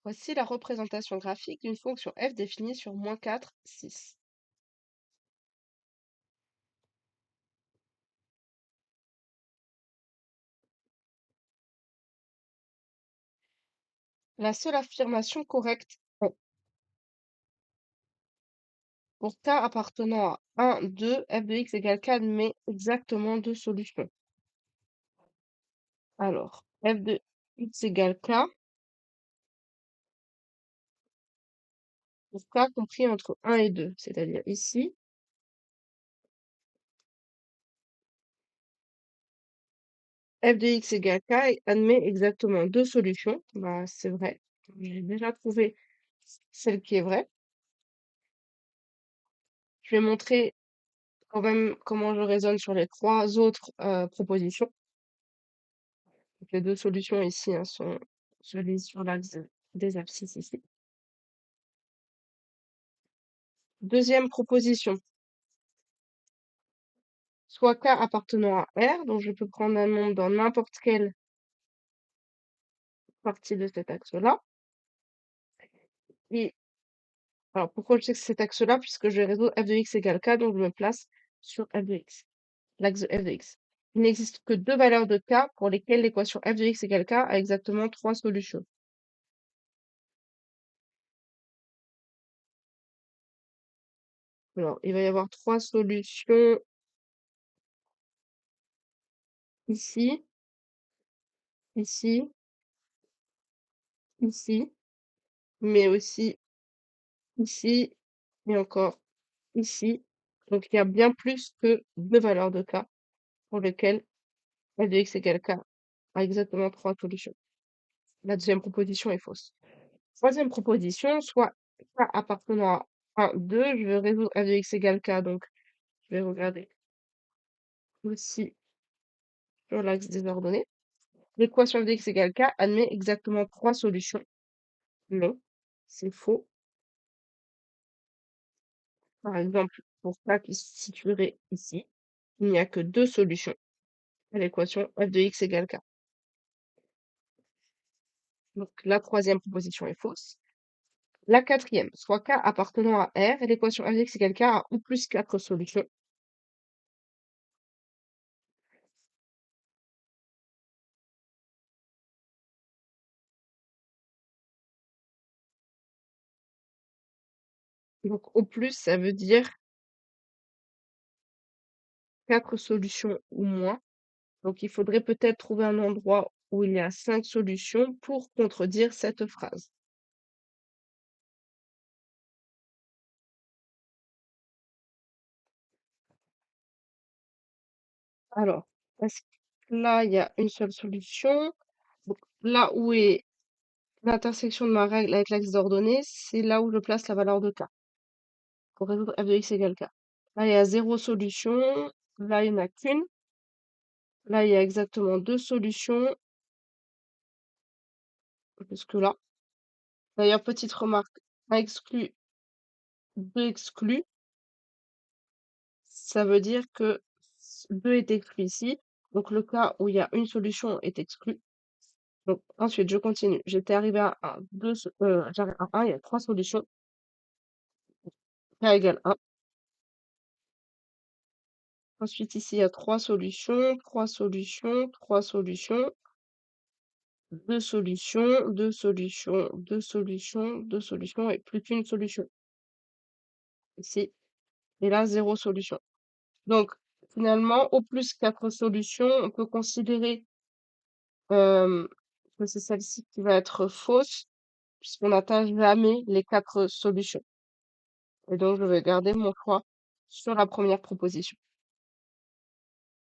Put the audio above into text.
Voici la représentation graphique d'une fonction f définie sur -4, 6. La seule affirmation correcte est pour k appartenant à 1, 2, f de x égale k admet exactement deux solutions. Alors, f de x égale k, pour k compris entre 1 et 2, c'est-à-dire ici, f de x égale k admet exactement deux solutions. Bah, c'est vrai. J'ai déjà trouvé celle qui est vraie. Je vais montrer quand même comment je raisonne sur les trois autres propositions. Donc, les deux solutions ici sont celui sur l'axe des abscisses ici. Deuxième proposition, soit K appartenant à R, donc je peux prendre un nombre dans n'importe quelle partie de cet axe-là. Et alors pourquoi je sais que c'est cet axe-là? Puisque je vais résoudre f de x égale K, donc je me place sur f de x, l'axe de f de x. Il n'existe que deux valeurs de K pour lesquelles l'équation f de x égale K a exactement trois solutions. Alors, il va y avoir trois solutions ici, ici, ici, mais aussi ici et encore ici. Donc, il y a bien plus que deux valeurs de K pour lesquelles f de x égale K a exactement trois solutions. La deuxième proposition est fausse. Troisième proposition, soit K appartenant à 1, 2, je vais résoudre f de x égale K, donc je vais regarder aussi sur l'axe des ordonnées. L'équation f de x égale K admet exactement trois solutions. Non, c'est faux. Par exemple, pour K qui se situerait ici, il n'y a que deux solutions à l'équation f de x égale K. Donc la troisième proposition est fausse. La quatrième, soit K appartenant à R, et l'équation f de x égale K a ou plus quatre solutions. Donc au plus, ça veut dire quatre solutions ou moins. Donc il faudrait peut-être trouver un endroit où il y a cinq solutions pour contredire cette phrase. Alors, est-ce que là, il y a une seule solution? Donc, là où est l'intersection de ma règle avec l'axe d'ordonnée, c'est là où je place la valeur de K pour résoudre f de x égale K. Là, il y a zéro solution. Là, il n'y en a qu'une. Là, il y a exactement deux solutions. Jusque-là. D'ailleurs, petite remarque, A exclu, B exclu, ça veut dire que 2 est exclu ici. Donc, le cas où il y a une solution est exclu. Donc, ensuite, je continue. J'étais arrivé à 1, 2, j'arrive à 1, il y a trois solutions. K égale 1. Ensuite, ici, il y a trois solutions, trois solutions, trois solutions, deux solutions, deux solutions, deux solutions, deux solutions, et plus qu'une solution. Ici. Et là, zéro solution. Donc, finalement, au plus quatre solutions, on peut considérer que c'est celle-ci qui va être fausse, puisqu'on n'atteint jamais les quatre solutions. Et donc, je vais garder mon choix sur la première proposition.